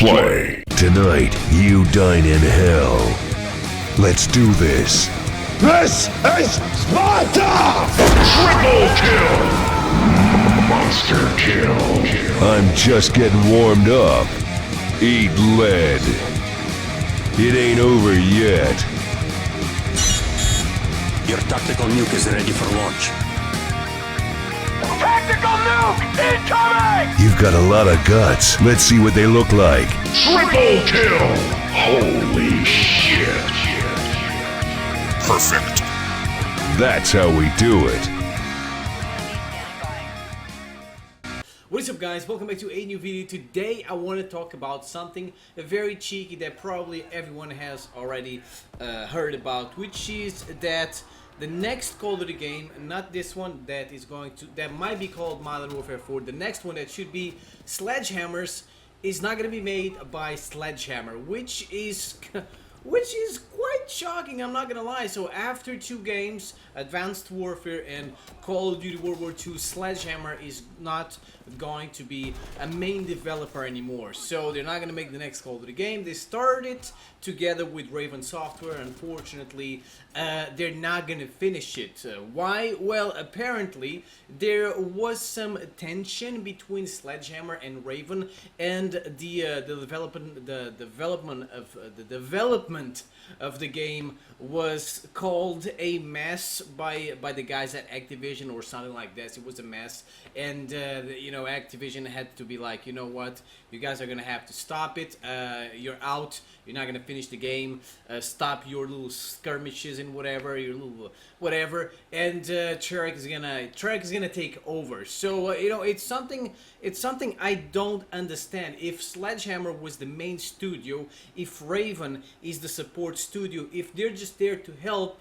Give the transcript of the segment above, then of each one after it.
Play. Tonight, you dine in hell. Let's do this. This is Sparta! Triple kill! Monster kill. I'm just getting warmed up. Eat lead. It ain't over yet. Your tactical nuke is ready for launch. Tactical nuke incoming! You've got a lot of guts. Let's see what they look like. Triple kill! Holy shit. Perfect. That's how we do it. What is up, guys? Welcome back to a new video. Today I want to talk about something very cheeky that probably everyone has already heard about, which is that the next Call of Duty game, not this one that might be called Modern Warfare 4, the next one that should be Sledgehammer's, is not going to be made by Sledgehammer, which is quite shocking, I'm not gonna lie. So after two games, Advanced Warfare and Call of Duty World War II, Sledgehammer is not going to be a main developer anymore. So they're not gonna make the next Call of Duty game. They started together with Raven Software. Unfortunately, they're not gonna finish it. Why? Well, apparently there was some tension between Sledgehammer and Raven, and the development of the game was called a mess by the guys at Activision or something like this. It was a mess, and you know, Activision had to be like, you know what, you guys are gonna have to stop it. You're out. You're not gonna finish the game. Stop your little skirmishes and whatever, your little whatever. And TREYARCH is gonna take over. So you know, it's something I don't understand. If Sledgehammer was the main studio, if Raven is the support studio, if they're just there to help,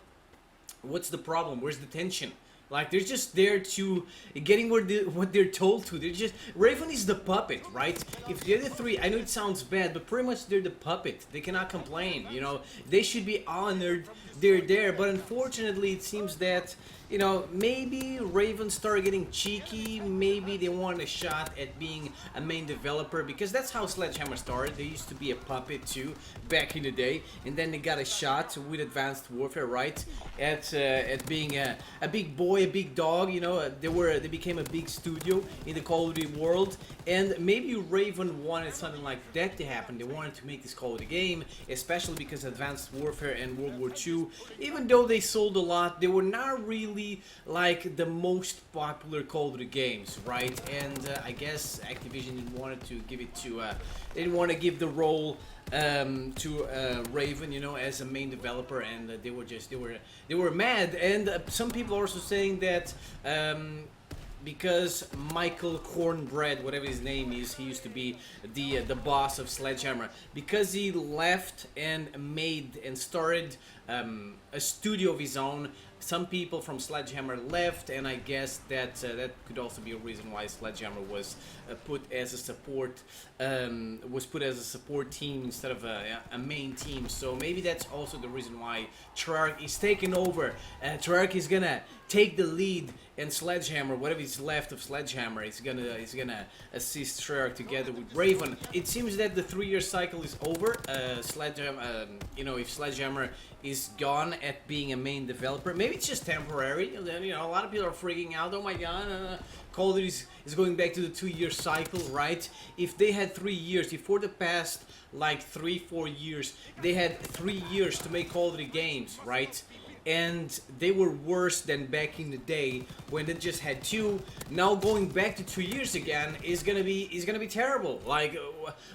what's the problem? Where's the tension? Like, they're just there to getting what they're told to. They're just, Raven is the puppet, right? If the other three, I know it sounds bad, but pretty much they're the puppet. They cannot complain, you know. They should be honored. They're there, but unfortunately it seems that, you know, maybe Raven started getting cheeky. Maybe they wanted a shot at being a main developer, because that's how Sledgehammer started. They used to be a puppet too back in the day, and then they got a shot with Advanced Warfare, right? At being a big boy, a big dog. You know, they became a big studio in the Call of Duty world, and maybe Raven wanted something like that to happen. They wanted to make this Call of Duty game, especially because Advanced Warfare and World War II, even though they sold a lot, they were not really like the most popular Call of Duty games, right? And I guess Activision didn't want to give it to they didn't want to give the role to Raven, you know, as a main developer, and they were mad. And some people are also saying that because Michael Cornbread, whatever his name is, he used to be the boss of Sledgehammer, because he left and made and started a studio of his own. Some people from Sledgehammer left, and I guess that that could also be a reason why Sledgehammer was put as a support team instead of a main team. So maybe that's also the reason why TREYARCH is taking over. TREYARCH is gonna take the lead, and Sledgehammer, whatever is left of Sledgehammer, is gonna assist TREYARCH together with Raven. It seems that the 3-year cycle is over. Sledgehammer, you know, if Sledgehammer is gone at being a main developer, maybe it's just temporary. Then, you know, a lot of people are freaking out. Oh my God, Call of Duty is going back to the 2-year cycle, right? If they had 3 years, if for the past like 3-4 years, they had 3 years to make Call of Duty games, right? And they were worse than back in the day when they just had 2. Now going back to 2 years again is gonna be terrible. Like,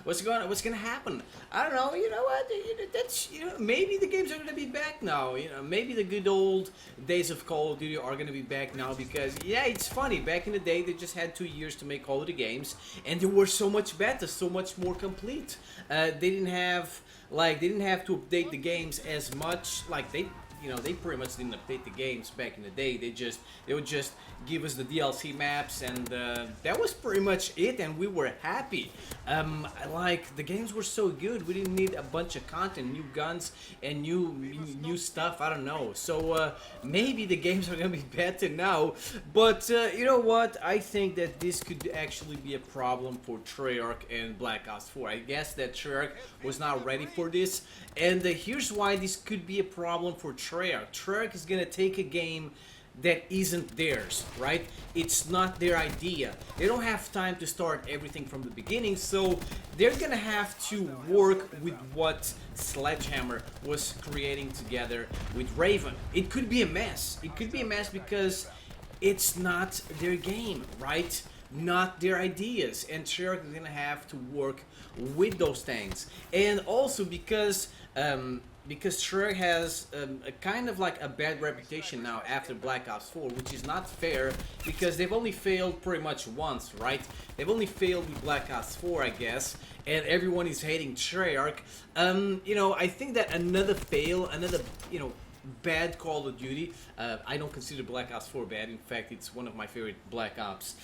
what's gonna happen? I don't know. You know what? That's, you know, maybe the games are gonna be back now. You know, maybe the good old days of Call of Duty are gonna be back now, because yeah, it's funny. Back in the day, they just had 2 years to make Call of Duty games, and they were so much better, so much more complete. They didn't have to update the games as much. Like, they pretty much didn't update the games back in the day. They would just give us the DLC maps, and that was pretty much it, and we were happy. Like, the games were so good, we didn't need a bunch of content, new guns and new stuff. I don't know. So maybe the games are gonna be better now, but you know what? I think that this could actually be a problem for Treyarch and Black Ops 4. I guess that Treyarch was not ready for this, and here's why this could be a problem for Treyarch. Treyarch is gonna take a game that isn't theirs, right? It's not their idea. They don't have time to start everything from the beginning, so they're gonna have to work with what Sledgehammer was creating together with Raven. It could be a mess. It could be a mess because it's not their game, right? Not their ideas, and Treyarch is gonna have to work with those things. And also because Treyarch has a kind of like a bad reputation now after Black Ops 4, which is not fair because they've only failed pretty much once, right? They've only failed with Black Ops 4, I guess, and everyone is hating Treyarch. I think that another fail, another, bad Call of Duty. I don't consider Black Ops 4 bad. In fact, it's one of my favorite Black Ops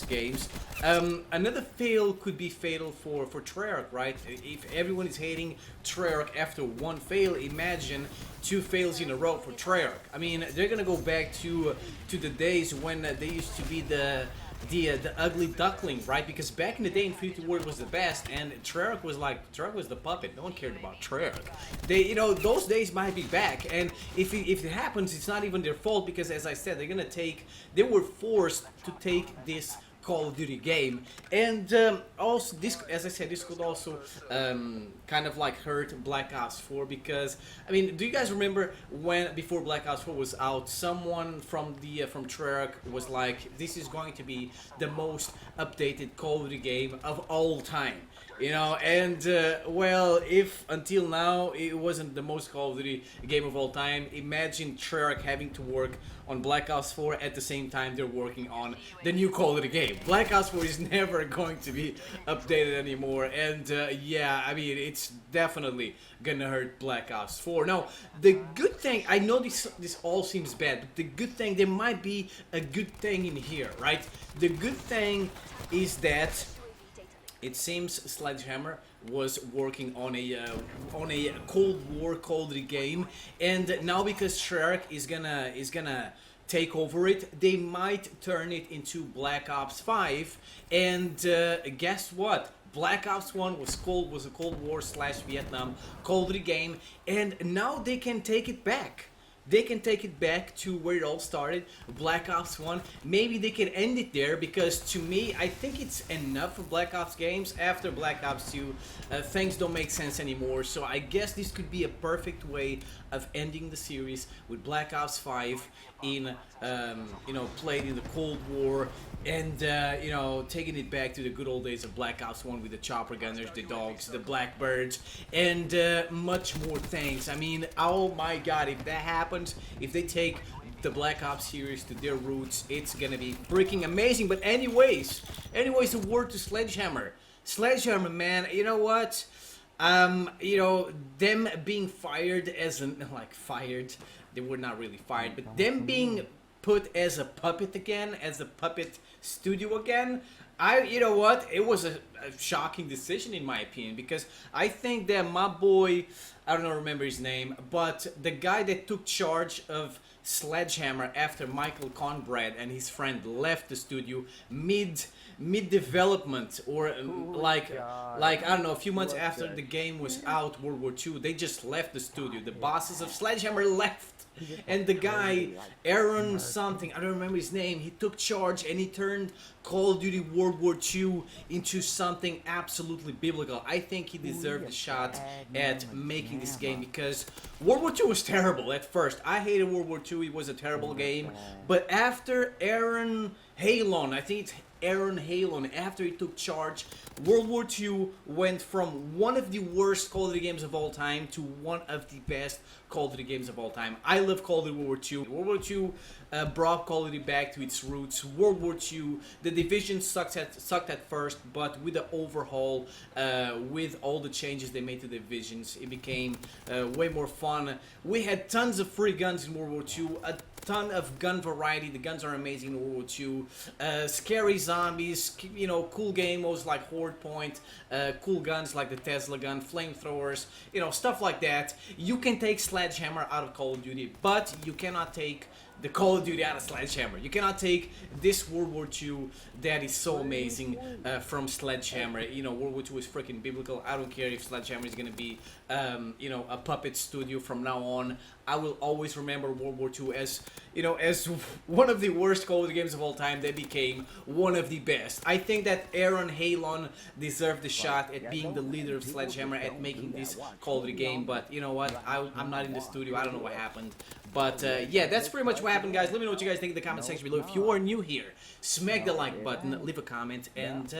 games. Another fail could be fatal for Treyarch, right? If everyone is hating Treyarch after one fail, imagine two fails in a row for Treyarch. I mean, they're gonna go back to the days when they used to be the ugly duckling, right? Because back in the day, Infinity Ward was the best, and Treyarch was the puppet. No one cared about Treyarch. Those days might be back, and if it happens, it's not even their fault because, as I said, they were forced to take this Call of Duty game, and also this, as I said, this could also kind of like hurt Black Ops 4 because, I mean, do you guys remember when before Black Ops 4 was out, someone from Treyarch was like, this is going to be the most updated Call of Duty game of all time. And well, if until now it wasn't the most Call of Duty game of all time, imagine Treyarch having to work on Black Ops 4 at the same time they're working on the new Call of Duty game. Black Ops 4 is never going to be updated anymore, and yeah, I mean, it's definitely gonna hurt Black Ops 4. Now, the good thing, I know this all seems bad, but the good thing, there might be a good thing in here, right? The good thing is that it seems Sledgehammer was working on a Cold War Call of Duty game, and now because Treyarch is gonna take over it, they might turn it into Black Ops 5. And guess what? Black Ops 1 was a Cold War / Vietnam Call of Duty game, and now they can take it back. They can take it back to where it all started, Black Ops 1. Maybe they can end it there because, to me, I think it's enough for Black Ops games. After Black Ops 2, things don't make sense anymore. So I guess this could be a perfect way of ending the series with Black Ops 5 in, played in the Cold War, and, taking it back to the good old days of Black Ops 1 with the chopper gunners, the dogs, the blackbirds, and much more things. I mean, oh my god, if that happens, if they take the Black Ops series to their roots, it's gonna be freaking amazing. But anyways, a word to Sledgehammer. Sledgehammer, man, you know what? Them being fired fired, they were not really fired, but them being put as a puppet again, as a puppet studio again, you know what? It was a shocking decision in my opinion, because I think that my boy, I don't remember his name, but the guy that took charge of Sledgehammer after Michael Conrad and his friend left the studio mid development, or like I don't know, a few months after the game was out, World War II, they just left the studio. The bosses of Sledgehammer left. And the guy, Aaron something, I don't remember his name, he took charge and he turned Call of Duty World War II into something absolutely biblical. I think he deserved a shot at making this game, because World War II was terrible at first. I hated World War II, it was a terrible game. But after Aaron Halon, I think it's Aaron Halon, after he took charge, World War II went from one of the worst Call of Duty games of all time to one of the best Call of Duty games of all time. I love Call of Duty World War II. World War II brought Call of Duty back to its roots. World War II, the Division sucked at first, but with the overhaul, with all the changes they made to the Divisions, it became way more fun. We had tons of free guns in World War II, a ton of gun variety. The guns are amazing in World War II. Scary zombies, you know, cool game modes like Horde Point, cool guns like the Tesla gun, flamethrowers, you know, stuff like that. You can take Sledgehammer out of Call of Duty, but you cannot take the Call of Duty out of Sledgehammer. You cannot take this World War II that is so amazing from Sledgehammer. You know, World War II is freaking biblical. I don't care if Sledgehammer is gonna be, you know, a puppet studio from now on. I will always remember World War II as, you know, as one of the worst Call of Duty games of all time that became one of the best. I think that Aaron Halon deserved the shot at being the leader of Sledgehammer, at making this Call of Duty game, but you know what, I'm not in the studio, I don't know what happened. But yeah, that's pretty much what happened, guys. Let me know what you guys think in the comment section below. If you are new here, smack the like button, leave a comment, and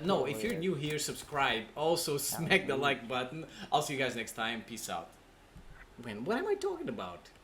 no, if you're new here, subscribe. Also, smack the like button. I'll see you guys next time. Peace out. Man, what am I talking about?